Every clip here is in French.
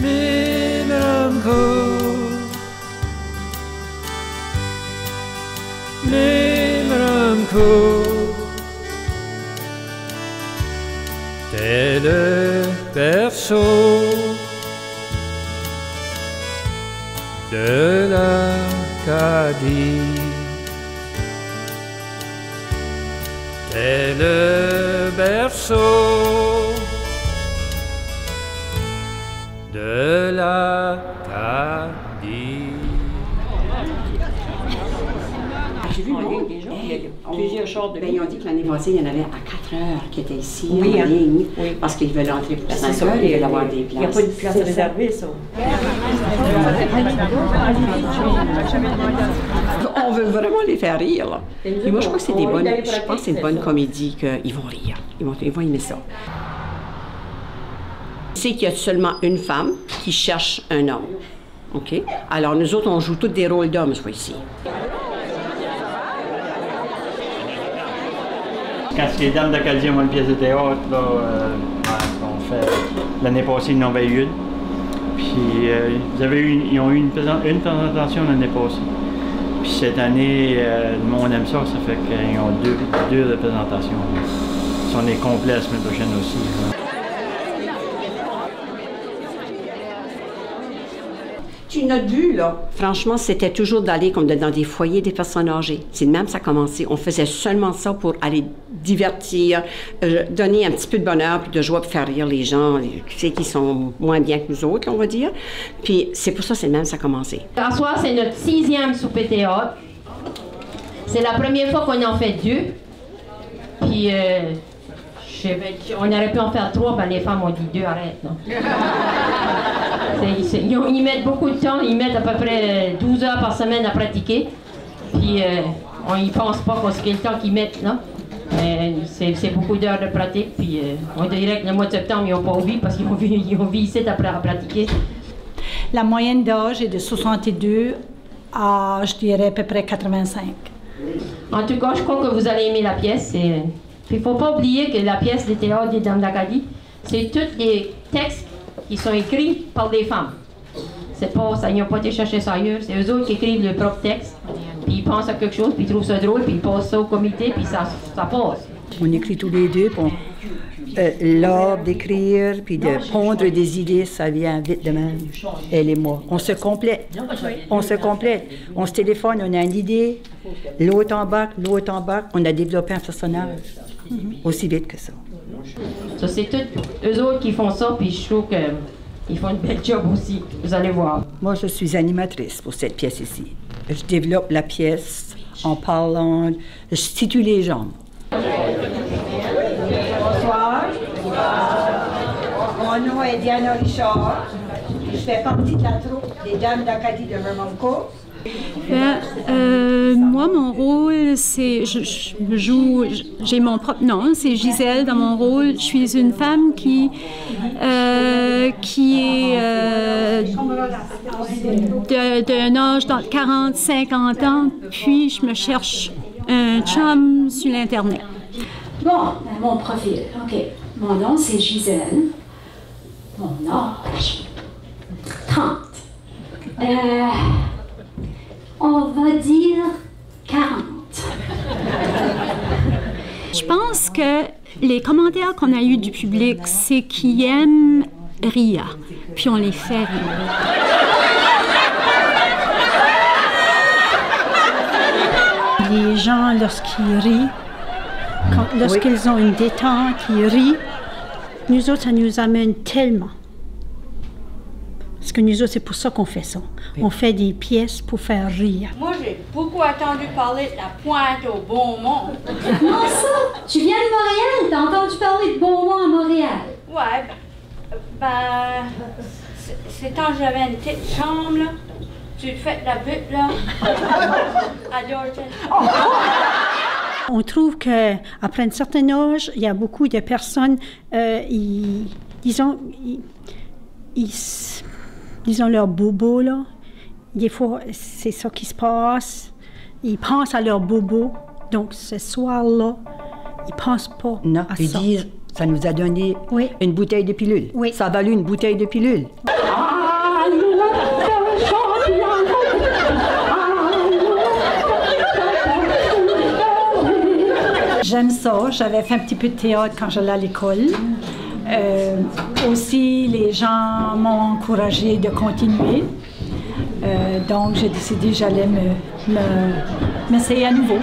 Mimeramko, Mimeramko, t'es le berceau de l'Acadie. T'es le berceau de l'Acadie. J'ai vu plusieurs chars de ligne. Ils ont dit que l'année passée, il y en avait à 4 heures qui étaient ici en ligne, parce qu'ils veulent entrer pour 5 heures et ils veulent avoir des places. Il n'y a pas de place réservée, ça. On veut vraiment les faire rire, là. Et moi, je crois que c'est des bonnes, je pense que c'est une bonne comédie qu'ils vont rire. Ils vont aimer ça. C'est qu'il y a seulement une femme qui cherche un homme. OK? Alors, nous autres, on joue tous des rôles d'hommes, ce fois-ci. Quand les Dames d'Acadie ont une pièce de théâtre, là, on fait l'année passée, ils en avaient une. Puis ils ont eu une présentation l'année passée. Puis cette année, le monde aime ça, ça fait qu'ils ont deux représentations. Si on est complet la semaine prochaine aussi. Notre but, là, franchement, c'était toujours d'aller comme dans des foyers des personnes âgées. C'est de même ça a commencé. On faisait seulement ça pour aller divertir, donner un petit peu de bonheur puis de joie pour faire rire les gens, ceux qui sont moins bien que nous autres, on va dire. Puis c'est pour ça, c'est de même ça a commencé. Ce soir, c'est notre 6e souper théâtre. C'est la première fois qu'on en fait 2. Puis on aurait pu en faire 3, ben les femmes ont dit 2, arrête, non? Ils mettent beaucoup de temps, ils mettent à peu près 12 heures par semaine à pratiquer. Puis on n'y pense pas parce que le temps qu'ils mettent, non? Mais c'est beaucoup d'heures de pratique. Puis on dirait que le mois de septembre, ils n'ont pas envie parce qu'ils ont vu ici à pratiquer. La moyenne d'âge est de 62 à, je dirais, à peu près 85. En tout cas, je crois que vous allez aimer la pièce. Il ne faut pas oublier que la pièce de théâtre des Dames d'Acadie, c'est tous les textes qui sont écrits par des femmes. C'est pas, ils n'ont pas été chercher ça ailleurs, c'est eux autres qui écrivent leur propre texte, puis ils pensent à quelque chose, puis ils trouvent ça drôle, puis ils passent ça au comité, puis ça passe. On écrit tous les deux, puis l'art d'écrire, puis de pondre des idées, ça vient vite de même, elle et moi. On se complète, on se complète. On se téléphone, on a une idée, l'autre embarque, on a développé un personnage, aussi vite que ça. Ça, c'est tous eux autres qui font ça, puis je trouve qu'ils font une belle job aussi, vous allez voir. Moi, je suis animatrice pour cette pièce ici. Je développe la pièce en parlant, je situe les jambes. Bonsoir. Mon nom est Diana Richard. Je fais partie de la troupe des Dames d'Acadie de Vermont. Moi, mon rôle, c'est, je joue, j'ai mon propre nom, c'est Gisèle dans mon rôle. Je suis une femme qui est d'un âge de 40-50 ans, puis je me cherche un chum sur l'Internet. Bon, mon profil, OK. Mon nom, c'est Gisèle. Mon âge, 30. On va dire 40. Je pense que les commentaires qu'on a eus du public, c'est qu'ils aiment rire, puis on les fait rire. Les gens, lorsqu'ils rient, lorsqu'ils ont une détente, ils rient, nous autres, ça nous amène tellement. Parce que nous autres, c'est pour ça qu'on fait ça. Oui. On fait des pièces pour faire rire. Moi, j'ai beaucoup entendu parler de la pointe au Beaumont. Comment ça? Tu viens de Montréal? T'as entendu parler de Beaumont à Montréal? Ouais, c'est quand j'avais une petite chambre, là. Tu fais de la butte, là. À Dorton. On trouve qu'après un certain âge, il y a beaucoup de personnes, ils ont leur bobo, là. Des fois, c'est ça qui se passe. Ils pensent à leur bobo. Donc, ce soir-là, ils ne pensent pas à ça. Ils disent, ça nous a donné une bouteille de pilule. Oui. Ça a valu une bouteille de pilule. Ah! J'aime ça. J'avais fait un petit peu de théâtre quand j'allais à l'école. Aussi, les gens m'ont encouragé de continuer. Donc, j'ai décidé que j'allais m'essayer à nouveau.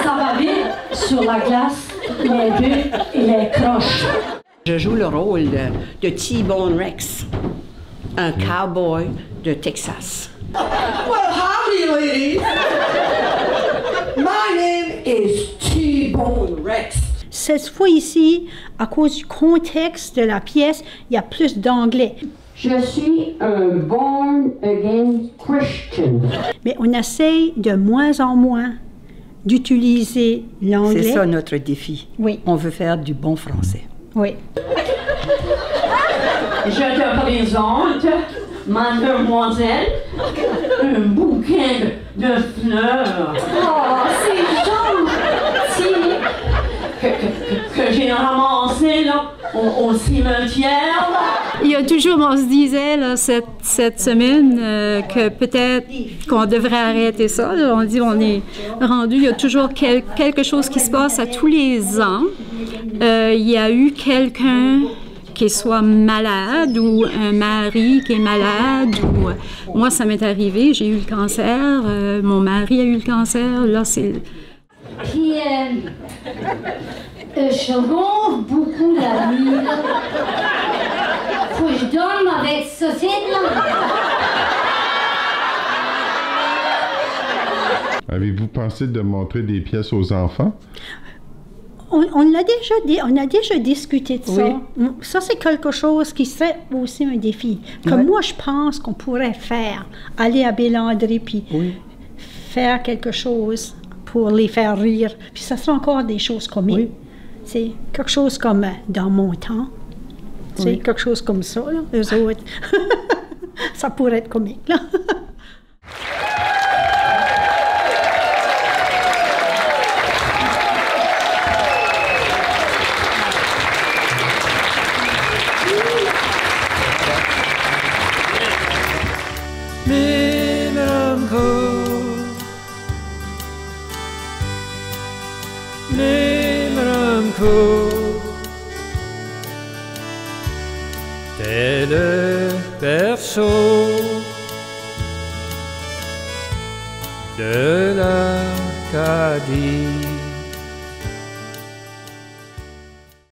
Ça va vite sur la glace, les deux et les croches. Je joue le rôle de T-Bone Rex, un cowboy de Texas. Well, howdy, ladies. My name is T-Bone Rex. Cette fois ici, à cause du contexte de la pièce, il y a plus d'anglais. Je suis un born-again Christian. Mais on essaye de moins en moins d'utiliser l'anglais. C'est ça notre défi. Oui. On veut faire du bon français. Oui. Je te présente mademoiselle, un bouquet de fleurs. Oh, c'est gentil! Que j'ai ramassé là, au cimetière. Il y a toujours, on se disait là, cette semaine que peut-être qu'on devrait arrêter ça. Là. On dit on est rendu, il y a toujours quelque chose qui se passe à tous les ans. Il y a eu quelqu'un qui soit malade ou un mari qui est malade. Ou, moi, ça m'est arrivé, j'ai eu le cancer, mon mari a eu le cancer. Là, c'est... Puis, je ronfle beaucoup la nuit, là. Faut que je dorme avec ce là. Avez-vous pensé de montrer des pièces aux enfants? On a déjà discuté de ça. Oui. Ça, c'est quelque chose qui serait aussi un défi. Que moi, je pense qu'on pourrait faire. Aller à Bélandry, puis faire quelque chose pour les faire rire. Puis ça serait encore des choses comiques. Oui. C'est quelque chose comme dans mon temps. C'est quelque chose comme ça, là, eux autres. Ça pourrait être comique, là. T'es le berceau de l'Acadie.